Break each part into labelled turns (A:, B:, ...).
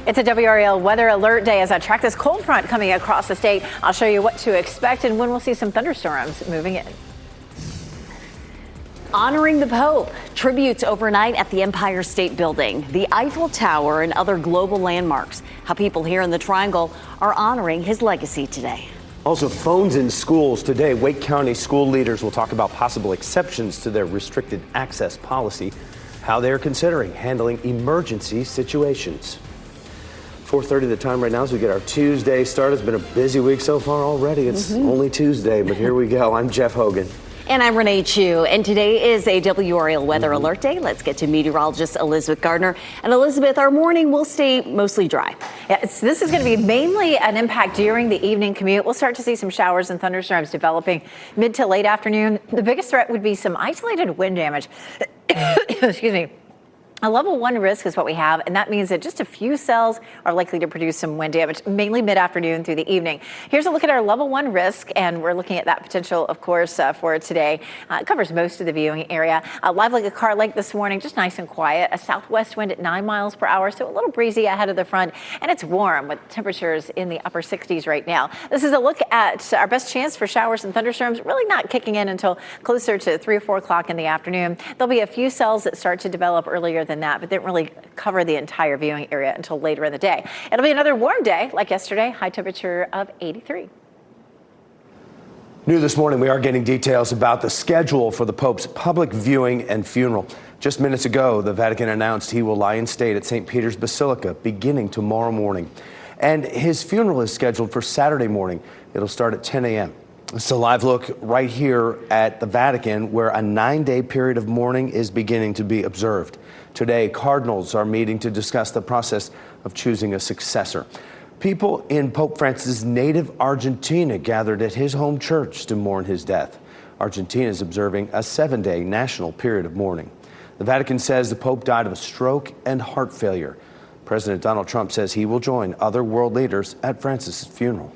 A: It's a WRAL weather alert day as I track this cold front coming across the state. I'll show you what to expect and when we'll see some thunderstorms moving in.
B: Honoring the Pope. Tributes overnight at the Empire State Building, the Eiffel Tower, and other global landmarks. How people here in the Triangle are honoring his legacy today.
C: Also, phones in schools today. Wake County school leaders will talk about possible exceptions to their restricted access policy, how they're considering handling emergency situations. 4:30 the time right now as we get our Tuesday started. It's been a busy week so far already. It's only Tuesday, but here we go. I'm Jeff Hogan.
B: And I'm Renee Chu, and today is a WRAL weather alert day. Let's get to meteorologist Elizabeth Gardner. And Elizabeth, our morning will stay mostly dry.
A: Yeah, this is going to be mainly an impact during the evening commute. We'll start to see some showers and thunderstorms developing mid to late afternoon. The biggest threat would be some isolated wind damage. Excuse me. A level 1 risk is what we have, and that means that just a few cells are likely to produce some wind damage, mainly mid-afternoon through the evening. Here's a look at our level 1 risk, and we're looking at that potential, of course, for today. It covers most of the viewing area. Live like a car lake this morning, just nice and quiet. A southwest wind at 9 miles per hour, so a little breezy ahead of the front, and it's warm with temperatures in the upper 60s right now. This is a look at our best chance for showers and thunderstorms, really not kicking in until closer to 3 or 4 o'clock in the afternoon. There'll be a few cells that start to develop earlier than that, but didn't really cover the entire viewing area until later in the day. It'll be another warm day like yesterday, high temperature of 83.
C: New this morning, we are getting details about the schedule for the Pope's public viewing and funeral. Just minutes ago, the Vatican announced he will lie in state at St. Peter's Basilica beginning tomorrow morning. And his funeral is scheduled for Saturday morning. It'll start at 10 a.m. It's a live look right here at the Vatican, where a 9-day period of mourning is beginning to be observed. Today, cardinals are meeting to discuss the process of choosing a successor. People in Pope Francis' native Argentina gathered at his home church to mourn his death. Argentina is observing a 7-day national period of mourning. The Vatican says the Pope died of a stroke and heart failure. President Donald Trump says he will join other world leaders at Francis' funeral.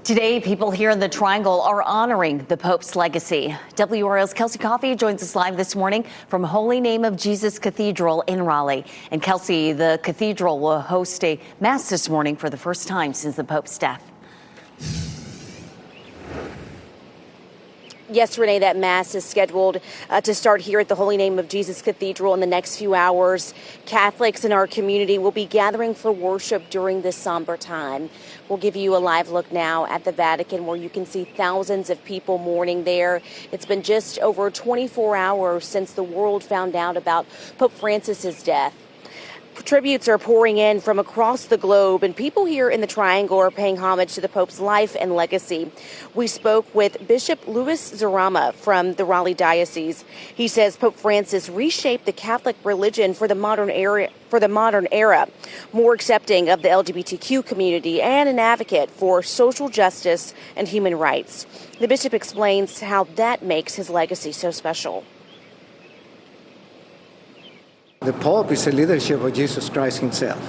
B: Today, people here in the Triangle are honoring the Pope's legacy. WRAL's Kelsey Coffey joins us live this morning from Holy Name of Jesus Cathedral in Raleigh. And Kelsey, the cathedral will host a mass this morning for the first time since the Pope's death.
D: Yes, Renee, that mass is scheduled to start here at the Holy Name of Jesus Cathedral in the next few hours. Catholics in our community will be gathering for worship during this somber time. We'll give you a live look now at the Vatican, where you can see thousands of people mourning there. It's been just over 24 hours since the world found out about Pope Francis's death. Tributes are pouring in from across the globe, and people here in the Triangle are paying homage to the Pope's life and legacy. We spoke with Bishop Louis Zarama from the Raleigh Diocese. He says Pope Francis reshaped the Catholic religion for the modern era, more accepting of the LGBTQ community and an advocate for social justice and human rights. The bishop explains how that makes his legacy so special.
E: The Pope is a leadership of Jesus Christ himself.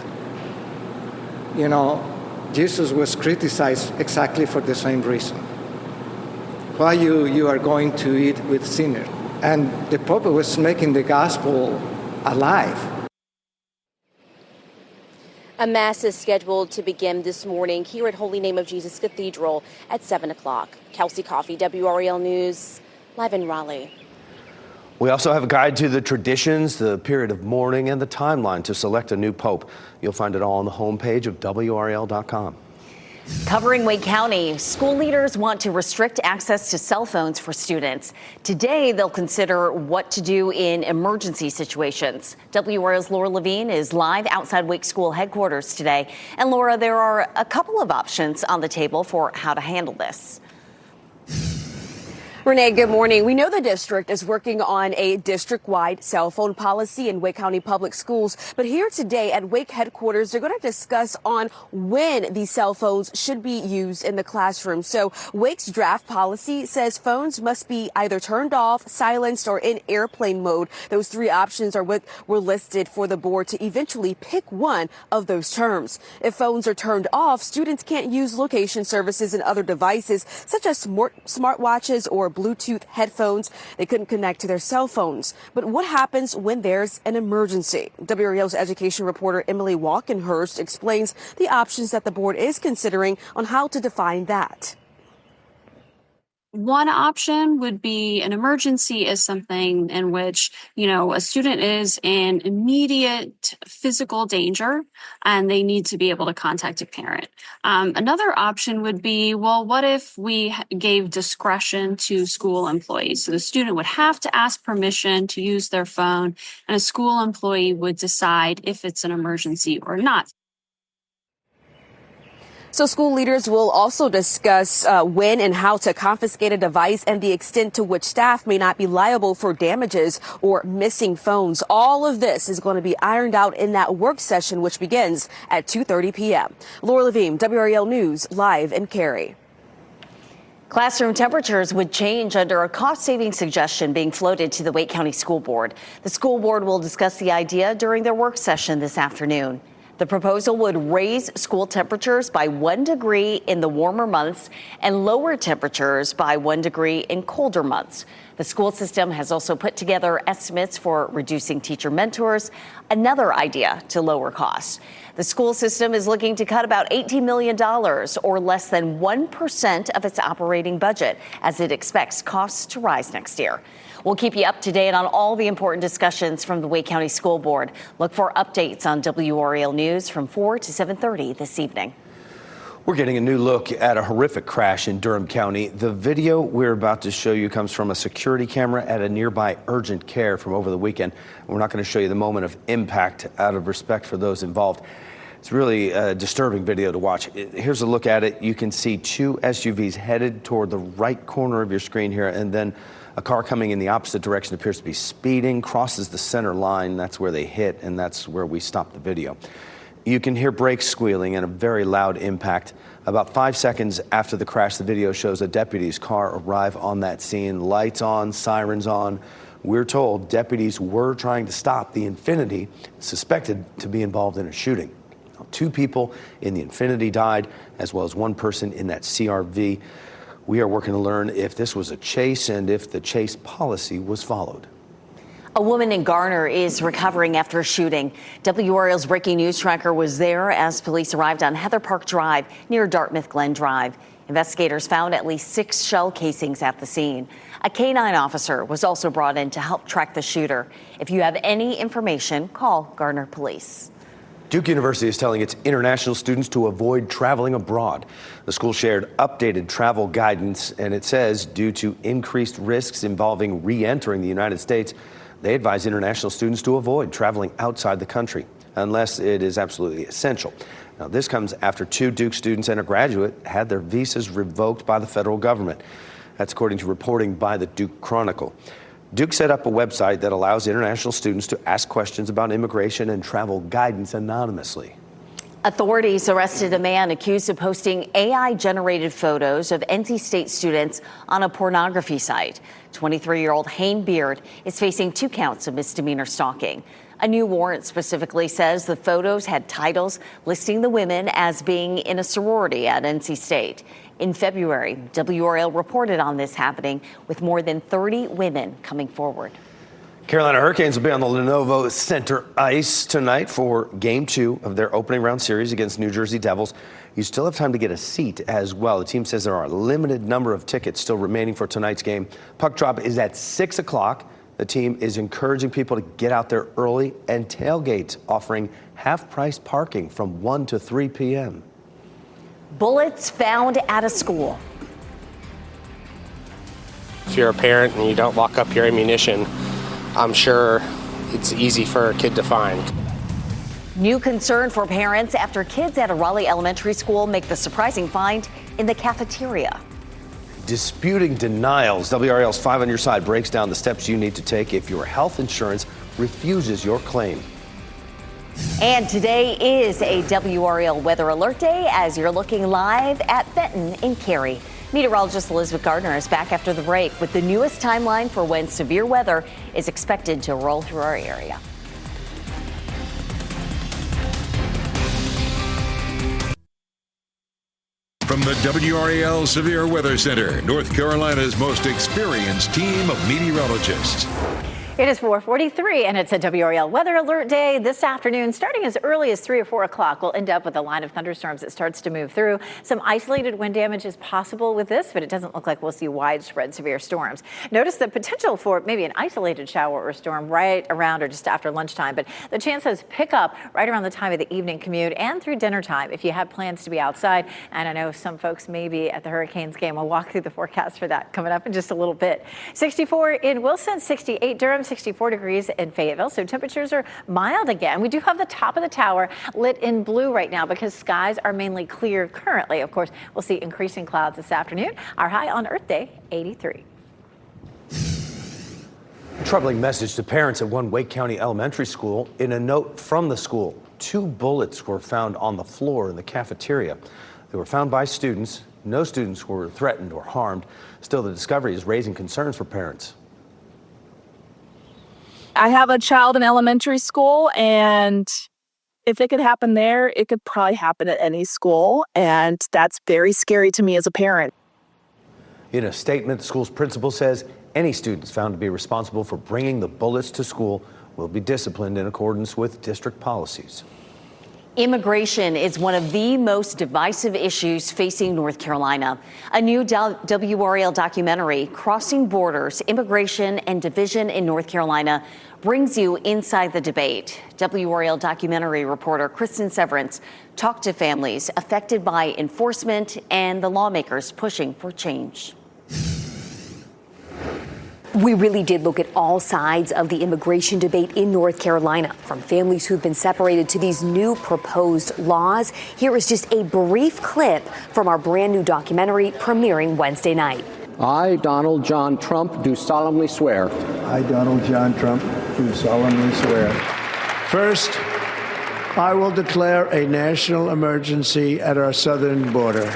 E: You know, Jesus was criticized exactly for the same reason. Why you are going to eat with sinners? And the Pope was making the gospel alive.
D: A mass is scheduled to begin this morning here at Holy Name of Jesus Cathedral at 7 o'clock. Kelsey Coffey, WRAL News, live in Raleigh.
C: We also have a guide to the traditions, the period of mourning, and the timeline to select a new pope. You'll find it all on the homepage of WRAL.com.
B: Covering Wake County, school leaders want to restrict access to cell phones for students. Today, they'll consider what to do in emergency situations. WRAL's Laura Levine is live outside Wake School headquarters today. And Laura, there are a couple of options on the table for how to handle this.
F: Renee, good morning. We know the district is working on a district-wide cell phone policy in Wake County Public Schools. But here today at Wake headquarters, they're going to discuss on when these cell phones should be used in the classroom. So Wake's draft policy says phones must be either turned off, silenced, or in airplane mode. Those three options are what were listed for the board to eventually pick one of those terms. If phones are turned off, students can't use location services and other devices such as smartwatches or Bluetooth headphones. They couldn't connect to their cell phones. But what happens when there's an emergency? WRAL's education reporter Emily Walkenhurst explains the options that the board is considering on how to define that.
G: One option would be an emergency is something in which, a student is in immediate physical danger and they need to be able to contact a parent. Another option would be, well, what if we gave discretion to school employees? So the student would have to ask permission to use their phone and a school employee would decide if it's an emergency or not.
F: So school leaders will also discuss when and how to confiscate a device and the extent to which staff may not be liable for damages or missing phones. All of this is going to be ironed out in that work session, which begins at 2:30 p.m. Laura Levine, WRAL News, live in Cary.
B: Classroom temperatures would change under a cost-saving suggestion being floated to the Wake County School Board. The school board will discuss the idea during their work session this afternoon. The proposal would raise school temperatures by 1 degree in the warmer months and lower temperatures by 1 degree in colder months. The school system has also put together estimates for reducing teacher mentors, another idea to lower costs. The school system is looking to cut about $18 million, or less than 1% of its operating budget, as it expects costs to rise next year. We'll keep you up to date on all the important discussions from the Wake County School Board. Look for updates on WRAL News from 4 to 7:30 this evening.
C: We're getting a new look at a horrific crash in Durham County. The video we're about to show you comes from a security camera at a nearby urgent care from over the weekend. We're not going to show you the moment of impact out of respect for those involved. It's really a disturbing video to watch. Here's a look at it. You can see two SUVs headed toward the right corner of your screen here, and then a car coming in the opposite direction appears to be speeding, crosses the center line. That's where they hit, and that's where we stopped the video. You can hear brakes squealing and a very loud impact. About 5 seconds after the crash, the video shows a deputy's car arrive on that scene. Lights on, sirens on. We're told deputies were trying to stop the Infiniti, suspected to be involved in a shooting. Now, 2 people in the Infiniti died, as well as 1 person in that CRV. We are working to learn if this was a chase and if the chase policy was followed.
B: A woman in Garner is recovering after a shooting. WRAL's breaking news tracker was there as police arrived on Heather Park Drive near Dartmouth Glen Drive. Investigators found at least 6 shell casings at the scene. A K-9 officer was also brought in to help track the shooter. If you have any information, call Garner Police.
C: Duke University is telling its international students to avoid traveling abroad. The school shared updated travel guidance, and it says due to increased risks involving re-entering the United States, they advise international students to avoid traveling outside the country unless it is absolutely essential. Now, this comes after 2 Duke students and a graduate had their visas revoked by the federal government. That's according to reporting by the Duke Chronicle. Duke set up a website that allows international students to ask questions about immigration and travel guidance anonymously.
B: Authorities arrested a man accused of posting AI-generated photos of NC State students on a pornography site. 23-year-old Hayne Beard is facing 2 counts of misdemeanor stalking. A new warrant specifically says the photos had titles listing the women as being in a sorority at NC State. In February, WRAL reported on this happening, with more than 30 women coming forward.
C: Carolina Hurricanes will be on the Lenovo Center ice tonight for Game 2 of their opening round series against New Jersey Devils. You still have time to get a seat as well. The team says there are a limited number of tickets still remaining for tonight's game. Puck drop is at 6 o'clock. The team is encouraging people to get out there early and tailgate, offering half-price parking from 1 to 3 p.m.
B: Bullets found at a school.
H: If you're a parent and you don't lock up your ammunition, I'm sure it's easy for a kid to find.
B: New concern for parents after kids at a Raleigh elementary school make the surprising find in the cafeteria.
C: Disputing denials. WRAL's 5 on your side breaks down the steps you need to take if your health insurance refuses your claim.
B: And today is a WRAL Weather Alert Day as you're looking live at Fenton in Cary. Meteorologist Elizabeth Gardner is back after the break with the newest timeline for when severe weather is expected to roll through our area.
I: From From the WRAL Severe Weather Center, North Carolina's most experienced team of meteorologists.
A: It is 4:43 and it's a WRAL weather alert day this afternoon. Starting as early as 3 or 4 o'clock, we'll end up with a line of thunderstorms that starts to move through. Some isolated wind damage is possible with this, but it doesn't look like we'll see widespread severe storms. Notice the potential for maybe an isolated shower or storm right around or just after lunchtime, but the chances pick up right around the time of the evening commute and through dinner time if you have plans to be outside. And I know some folks may be at the Hurricanes game. We'll walk through the forecast for that coming up in just a little bit. 64 in Wilson, 68 Durham, 64 degrees in Fayetteville. So temperatures are mild again. We do have the top of the tower lit in blue right now because skies are mainly clear currently. Of course, we'll see increasing clouds this afternoon. Our high on Earth Day, 83.
C: Troubling message to parents at one Wake County elementary school. In a note from the school, 2 bullets were found on the floor in the cafeteria. They were found by students. No students were threatened or harmed. Still, the discovery is raising concerns for parents.
J: I have a child in elementary school, and if it could happen there, it could probably happen at any school, and that's very scary to me as a parent.
C: In a statement, the school's principal says any students found to be responsible for bringing the bullets to school will be disciplined in accordance with district policies.
B: Immigration is one of the most divisive issues facing North Carolina. A new WRAL documentary, Crossing Borders, Immigration and Division in North Carolina, brings you inside the debate. WRAL documentary reporter Kristen Severance talked to families affected by enforcement and the lawmakers pushing for change.
K: We really did look at all sides of the immigration debate in North Carolina, from families who've been separated to these new proposed laws. Here is just a brief clip from our brand new documentary premiering Wednesday night.
L: I, Donald John Trump, do solemnly swear.
M: I, Donald John Trump, do solemnly swear.
N: First, I will declare a national emergency at our southern border.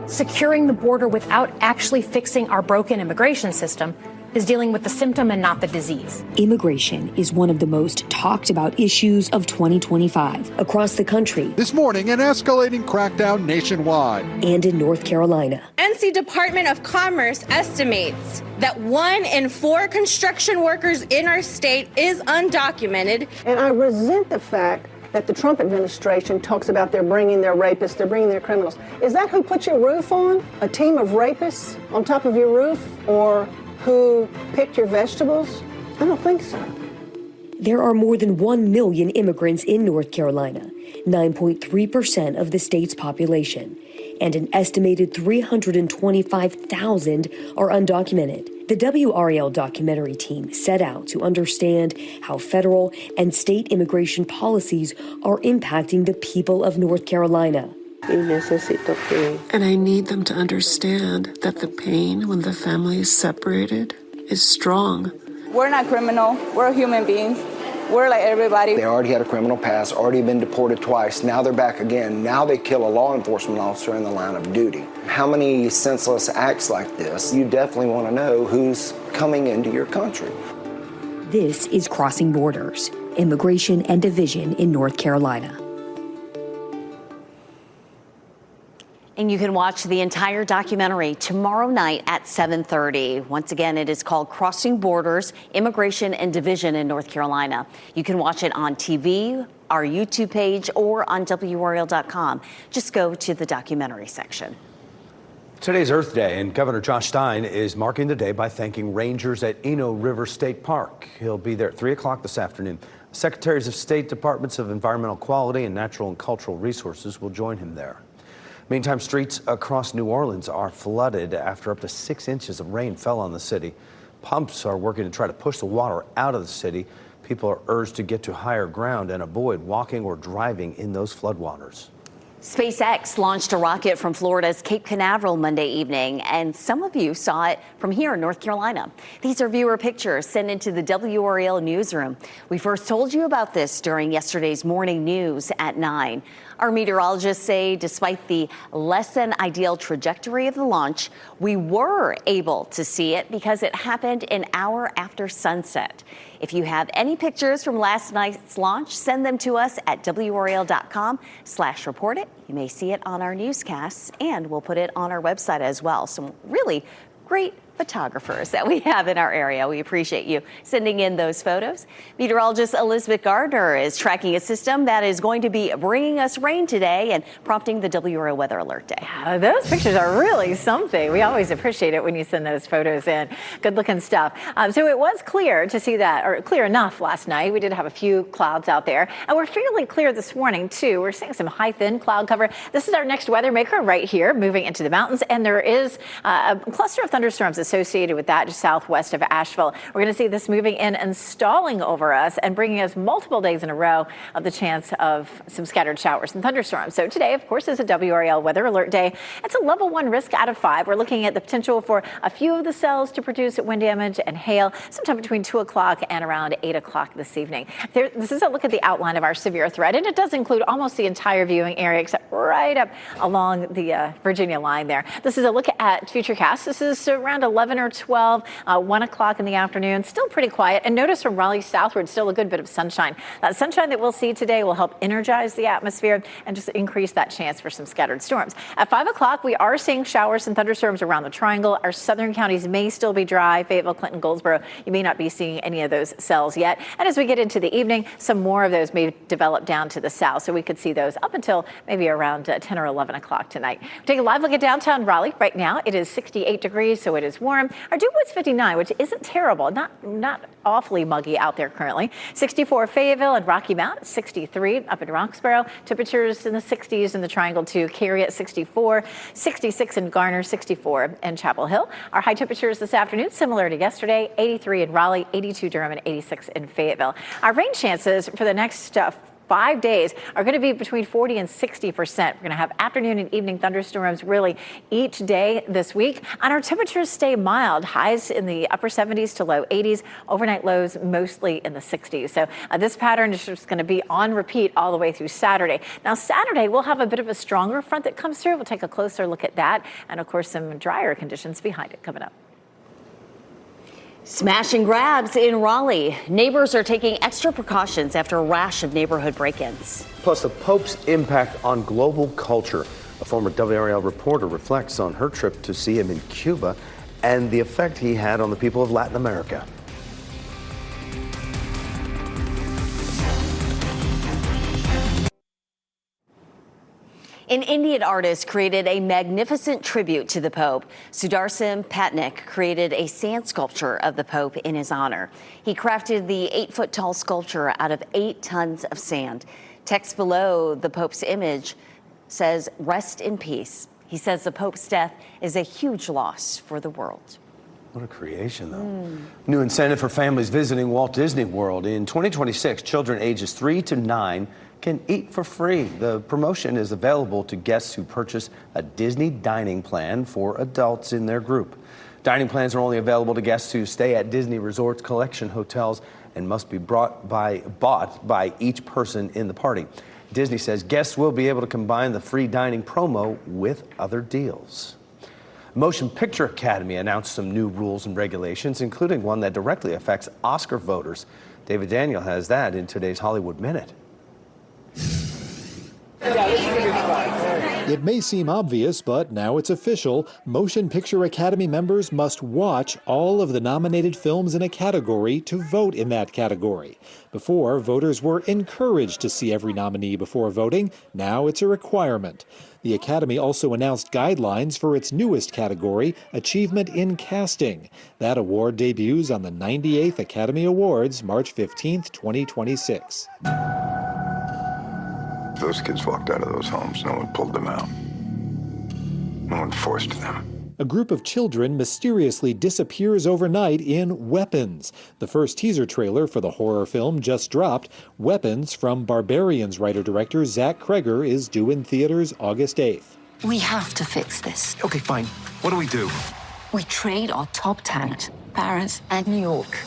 O: Securing the border without actually fixing our broken immigration system is dealing with the symptom and not the disease.
K: Immigration is one of the most talked about issues of 2025 across the country.
P: This morning, an escalating crackdown nationwide.
K: And in North Carolina.
Q: NC Department of Commerce estimates that 1 in 4 construction workers in our state is undocumented.
R: And I resent the fact that the Trump administration talks about they're bringing their rapists, they're bringing their criminals. Is that who put your roof on? A team of rapists on top of your roof? Or who picked your vegetables? I don't think so.
K: There are more than 1 million immigrants in North Carolina, 9.3% of the state's population, and an estimated 325,000 are undocumented. The WRAL documentary team set out to understand how federal and state immigration policies are impacting the people of North Carolina.
S: And I need them to understand that the pain when the family is separated is strong.
T: We're not criminal. We're human beings. We're like everybody.
U: They already had a criminal past, already been deported twice. Now they're back again. Now they kill a law enforcement officer in the line of duty. How many senseless acts like this? You definitely want to know who's coming into your country.
K: This is Crossing Borders, Immigration and Division in North Carolina.
B: And you can watch the entire documentary tomorrow night at 7:30. Once again, it is called Crossing Borders, Immigration and Division in North Carolina. You can watch it on TV, our YouTube page, or on WRAL.com. Just go to the documentary section.
C: Today's Earth Day, and Governor Josh Stein is marking the day by thanking rangers at Eno River State Park. He'll be there at 3 o'clock this afternoon. Secretaries of State Departments of Environmental Quality and Natural and Cultural Resources will join him there. Meantime, streets across New Orleans are flooded after up to 6 inches of rain fell on the city. Pumps are working to try to push the water out of the city. People are urged to get to higher ground and avoid walking or driving in those floodwaters.
B: SpaceX launched a rocket from Florida's Cape Canaveral Monday evening, and some of you saw it from here in North Carolina. These are viewer pictures sent into the WRAL newsroom. We first told you about this during yesterday's morning news at 9. Our meteorologists say despite the less than ideal trajectory of the launch, we were able to see it because it happened an hour after sunset. If you have any pictures from last night's launch, send them to us at WRAL.com/report it. You may see it on our newscasts, and we'll put it on our website as well. Some really great photographers that we have in our area. We appreciate you sending in those photos. Meteorologist Elizabeth Gardner is tracking a system that is going to be bringing us rain today and prompting the WRAL Weather Alert Day.
A: Those pictures are really something. We always appreciate it when you send those photos in. Good looking stuff. So it was clear to see that, or clear enough last night. We did have a few clouds out there, and we're fairly clear this morning too. We're seeing some high thin cloud cover. This is our next weather maker right here, moving into the mountains, and there is a cluster of thunderstorms associated with that just southwest of Asheville. We're going to see this moving in and stalling over us and bringing us multiple days in a row of the chance of some scattered showers and thunderstorms. So today, of course, is a WRAL Weather Alert Day. It's a level 1 risk out of 5. We're looking at the potential for a few of the cells to produce wind damage and hail sometime between 2 o'clock and around 8 o'clock this evening. This is a look at the outline of our severe threat, and it does include almost the entire viewing area except right up along the Virginia line there. This is a look at futurecast. This is around 11 or 12, 1 o'clock in the afternoon. Still pretty quiet. And notice from Raleigh southward, still a good bit of sunshine. That sunshine that we'll see today will help energize the atmosphere and just increase that chance for some scattered storms. At 5 o'clock, we are seeing showers and thunderstorms around the triangle. Our southern counties may still be dry. Fayetteville, Clinton, Goldsboro, you may not be seeing any of those cells yet. And as we get into the evening, some more of those may develop down to the south. So we could see those up until maybe around 10 or 11 o'clock tonight. Take a live look at downtown Raleigh. Right now, it is 68 degrees, so it is warm. Our dew point's 59, which isn't terrible, not awfully muggy out there currently. 64 Fayetteville and Rocky Mount, 63 up in Roxborough. Temperatures in the 60s in the Triangle too. Cary at 64, 66 in Garner, 64 in Chapel Hill. Our high temperatures this afternoon, similar to yesterday, 83 in Raleigh, 82 Durham, and 86 in Fayetteville. Our rain chances for the next 5 days are going to be between 40 and 60%. We're going to have afternoon and evening thunderstorms really each day this week. And our temperatures stay mild, highs in the upper 70s to low 80s, overnight lows mostly in the 60s. So this pattern is just going to be on repeat all the way through Saturday. Now, Saturday, we'll have a bit of a stronger front that comes through. We'll take a closer look at that. And of course, some drier conditions behind it coming up.
B: Smash and grabs in Raleigh. Neighbors are taking extra precautions after a rash of neighborhood break-ins.
C: Plus, the Pope's impact on global culture. A former WRAL reporter reflects on her trip to see him in Cuba and the effect he had on the people of Latin America.
B: An Indian artist created a magnificent tribute to the Pope. Sudarshan Patnaik created a sand sculpture of the Pope in his honor. He crafted the 8-foot-tall sculpture out of 8 tons of sand. Text below the Pope's image says, "Rest in peace." He says the Pope's death is a huge loss for the world.
C: What a creation, though. New incentive for families visiting Walt Disney World. In 2026, children ages 3 to 9 can eat for free. The promotion is available to guests who purchase a Disney dining plan for adults in their group. Dining plans are only available to guests who stay at Disney Resorts Collection hotels and must be bought by each person in the party. Disney says guests will be able to combine the free dining promo with other deals. Motion Picture Academy announced some new rules and regulations, including one that directly affects Oscar voters. David Daniel has that in today's Hollywood Minute.
P: It may seem obvious, but now it's official. Motion Picture Academy members must watch all of the nominated films in a category to vote in that category. Before, voters were encouraged to see every nominee before voting. Now it's a requirement. The Academy also announced guidelines for its newest category, Achievement in Casting. That award debuts on the 98th Academy Awards, March 15th, 2026.
E: Those kids walked out of those homes. No one pulled them out. No one forced them.
P: A group of children mysteriously disappears overnight in Weapons. The first teaser trailer for the horror film just dropped. Weapons, from Barbarians writer-director Zach Kreger, is due in theaters August 8th.
V: We have to fix this.
E: Okay, fine. What do we do?
V: We trade our top talent, Paris and New York.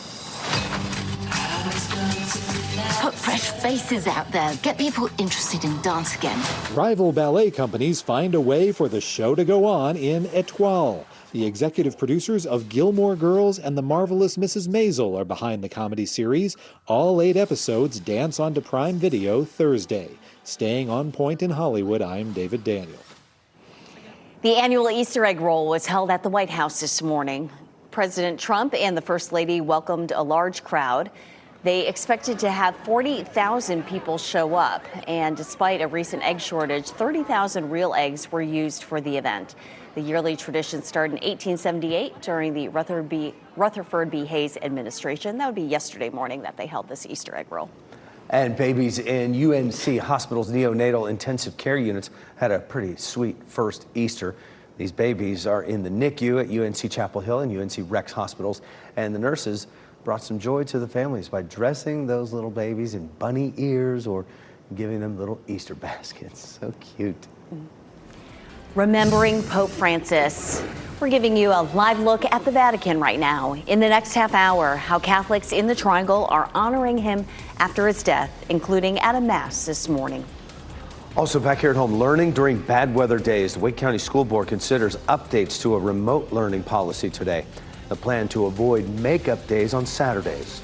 V: Put fresh faces out there. Get people interested in dance again.
P: Rival ballet companies find a way for the show to go on in Étoile. The executive producers of Gilmore Girls and The Marvelous Mrs. Maisel are behind the comedy series. All 8 episodes dance onto Prime Video Thursday. Staying on point in Hollywood, I'm David Daniel.
B: The annual Easter egg roll was held at the White House this morning. President Trump and the First Lady welcomed a large crowd. They expected to have 40,000 people show up, and despite a recent egg shortage, 30,000 real eggs were used for the event. The yearly tradition started in 1878 during the Rutherford B. Hayes administration. That would be yesterday morning that they held this Easter egg roll.
C: And babies in UNC Hospital's neonatal intensive care units had a pretty sweet first Easter. These babies are in the NICU at UNC Chapel Hill and UNC Rex hospitals, and the nurses brought some joy to the families by dressing those little babies in bunny ears or giving them little Easter baskets. So cute.
B: Remembering Pope Francis. We're giving you a live look at the Vatican right now. In the next half hour, how Catholics in the Triangle are honoring him after his death, including at a mass this morning.
C: Also back here at home, learning during bad weather days. The Wake County School Board considers updates to a remote learning policy today. The plan to avoid makeup days on Saturdays.